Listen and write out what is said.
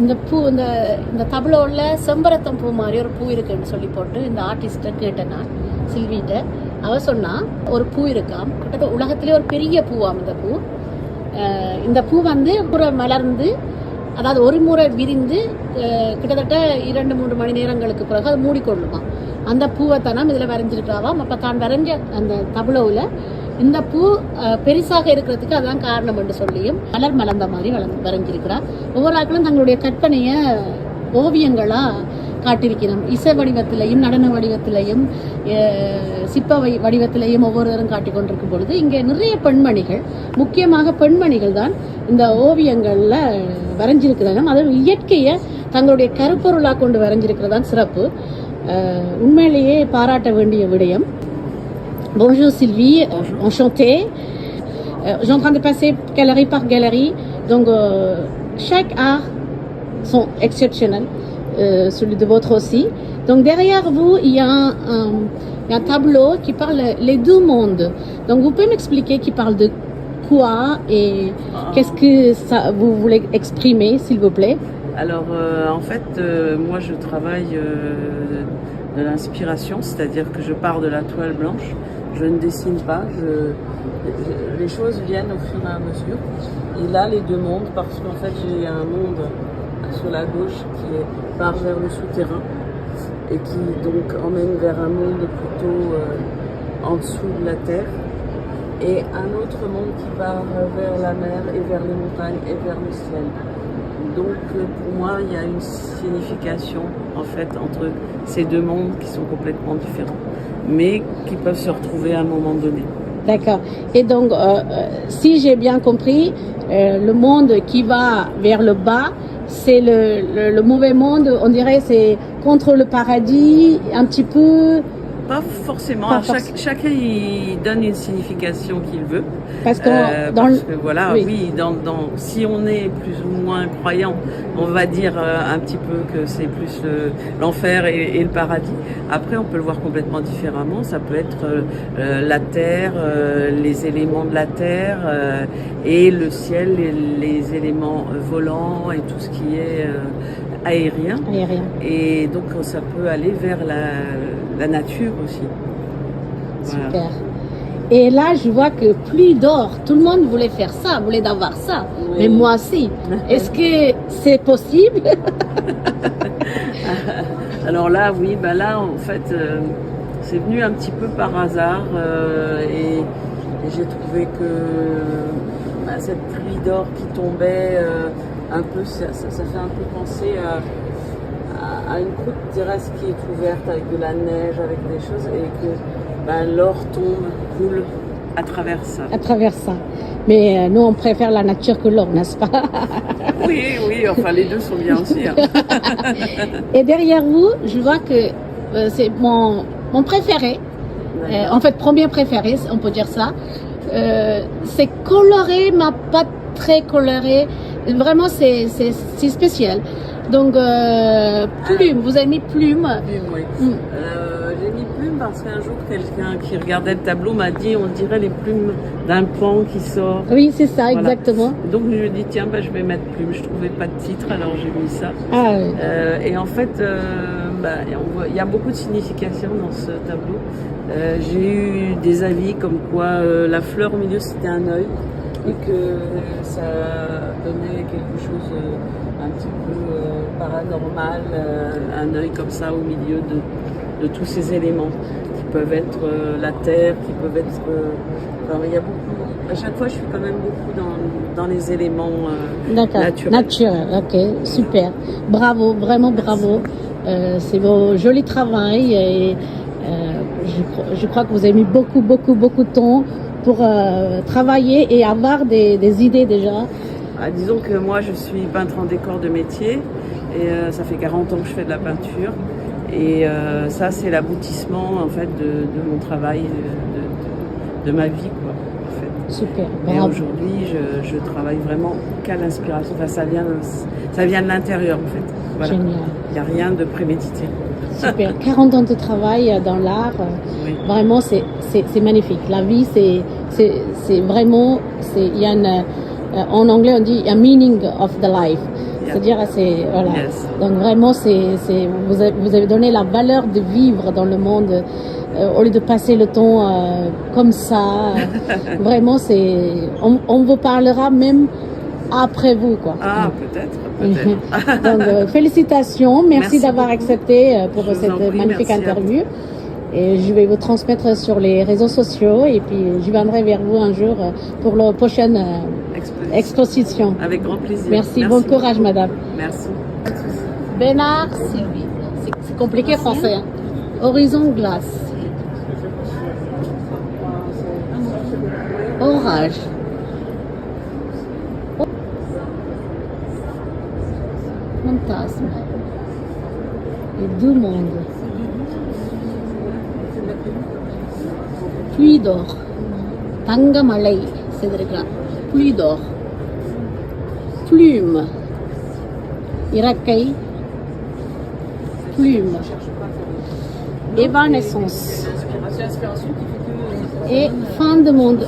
இந்த பூ இந்த தபலோவில் செம்பரத்தம் பூ மாதிரி ஒரு பூ இருக்குன்னு சொல்லி போட்டு இந்த ஆர்டிஸ்ட்டை கேட்டேன் நான், சில்விட்ட. அவ சொன்னால் ஒரு பூ இருக்காம், கிட்டத்தட்ட உலகத்திலே ஒரு பெரிய பூவாம் இந்த பூ. இந்த பூ வந்து புற மலர்ந்து, அதாவது ஒரு முறை விரிந்து கிட்டத்தட்ட 2-3 மணி நேரங்களுக்கு பிறகு அது மூடிக்கொள்ளுமா. அந்த பூவை தானே இதில் வரைஞ்சிருக்கிறாவாம். அப்போ தான் வரைஞ்ச அந்த தபலோவில் இந்த பூ பெருசாக இருக்கிறதுக்கு அதுதான் காரணம் என்று சொல்லியும் மலர் மலர்ந்த மாதிரி வரைஞ்சிருக்கிறார். ஒவ்வொரு ஆட்களும் தங்களுடைய கற்பனையை ஓவியங்களாக காட்டியிருக்கிறோம். இசை வடிவத்திலையும் நடன வடிவத்திலையும் சிற்ப வடிவத்திலையும் ஒவ்வொருவரும் காட்டிக் கொண்டிருக்கும் பொழுது இங்கே நிறைய பெண்மணிகள், முக்கியமாக பெண்மணிகள் தான் இந்த ஓவியங்களில் வரைஞ்சிருக்கிறாங்க. அதுவும் இயற்கையை தங்களுடைய கருப்பொருளாக கொண்டு வரைஞ்சிருக்கிறதான் சிறப்பு. உண்மையிலேயே பாராட்ட வேண்டிய விடயம். Bonjour Sylvie, enchantée. Je suis en train de passer galerie par galerie. Donc, chaque art sont exceptionnels, celui de votre aussi. Donc, derrière vous, il y a un tableau qui parle les deux mondes. Donc, vous pouvez m'expliquer qui parle de quoi et qu'est-ce que ça, vous voulez exprimer, s'il vous plaît? Alors, en fait, moi, je travaille de l'inspiration, c'est-à-dire que je pars de la toile blanche. Je ne dessine pas, les choses viennent au fur et à mesure. Et là, les deux mondes, parce qu'en fait, j'ai un monde sur la gauche qui part vers le souterrain et qui donc emmène vers un monde plutôt en dessous de la terre. Et un autre monde qui part vers la mer et vers les montagnes et vers le ciel. Donc, pour moi, il y a une signification, en fait, entre ces deux mondes qui sont complètement différents, mais qui peuvent se retrouver à un moment donné. D'accord. Et donc, si j'ai bien compris, le monde qui va vers le bas, c'est le mauvais monde, on dirait, c'est contre le paradis, un petit peu... Pas forcément. Chacun il donne une signification qu'il veut. Parce que voilà, oui, si on est plus ou moins croyant, on va dire un petit peu que c'est plus l'enfer et le paradis. Après, on peut le voir complètement différemment. Ça peut être la terre, les éléments de la terre et le ciel, les éléments volants et tout ce qui est aérien. Et donc, ça peut aller vers la nature aussi. Super. Voilà. Et là, je vois que pluie d'or, tout le monde voulait faire ça, voulait avoir ça. Oui. Mais moi aussi. Est-ce que c'est possible? Alors là, oui, là, en fait, c'est venu un petit peu par hasard et j'ai trouvé que cette pluie d'or qui tombait un peu, ça fait un peu penser à une croûte terrestre qui est ouverte avec de la neige, avec des choses, et que l'or tombe, coule à travers ça. À travers ça. Mais nous, on préfère la nature que l'or, n'est-ce pas? Oui, enfin les deux sont bien aussi. Hein. Et derrière vous, je vois que c'est mon préféré, en fait premier préféré, on peut dire ça. C'est coloré, mais pas très coloré. Vraiment, c'est spécial. Donc, plume, vous avez mis plume. Plume, oui. J'ai mis plume parce qu'un jour, quelqu'un qui regardait le tableau m'a dit on dirait les plumes d'un pan qui sort. Oui, c'est ça, voilà. Exactement. Donc, je lui ai dit tiens, je vais mettre plume. Je trouvais pas de titre, alors j'ai mis ça. Ah, oui. Et en fait, il y a beaucoup de signification dans ce tableau. J'ai eu des avis comme quoi la fleur au milieu, c'était un œil. Et que ça donnait quelque chose un petit peu paranormal, un œil comme ça au milieu de tous ces éléments qui peuvent être la terre, qui peuvent être... il y a beaucoup... À chaque fois, je suis quand même beaucoup dans les éléments naturels. Ok, super. Bravo, vraiment bravo. C'est vos jolis travail et je crois que vous avez mis beaucoup de temps pour travailler et avoir des idées déjà. Disons que moi je suis peintre en décor de métier et ça fait 40 ans que je fais de la peinture et ça c'est l'aboutissement en fait de mon travail, de ma vie quoi, en fait. Super. Et aujourd'hui je travaille vraiment qu'à l'inspiration, enfin ça vient de l'intérieur en fait. Voilà. Génial. Il n'y a rien de prémédité. Super. 40 ans de travail dans l'art, oui. Vraiment c'est magnifique. La vie c'est vraiment, il y a en anglais on dit a meaning of the life. C'est-à-dire, voilà. Yes. Donc vraiment, vous avez donné la valeur de vivre dans le monde au lieu de passer le temps comme ça. Vraiment, on vous parlera même après vous, quoi. Ah, peut-être. Donc, félicitations. Merci d'avoir beaucoup. accepté pour Je vous cette en prie, magnifique merci à interview. Et je vais vous transmettre sur les réseaux sociaux et puis je viendrai vers vous un jour pour la prochaine exposition. Avec grand plaisir. Merci, bon courage, madame. Merci. Bénard Sylvie. C'est compliqué français. Hein? Horizon glace. Orage. Fantasme. Les deux mondes. Pluie d'or. Tangamalai, செய்திருக்கிறார். Pluie d'or. Plume. Irakkai. Plume. Évanescence. Et fin de monde.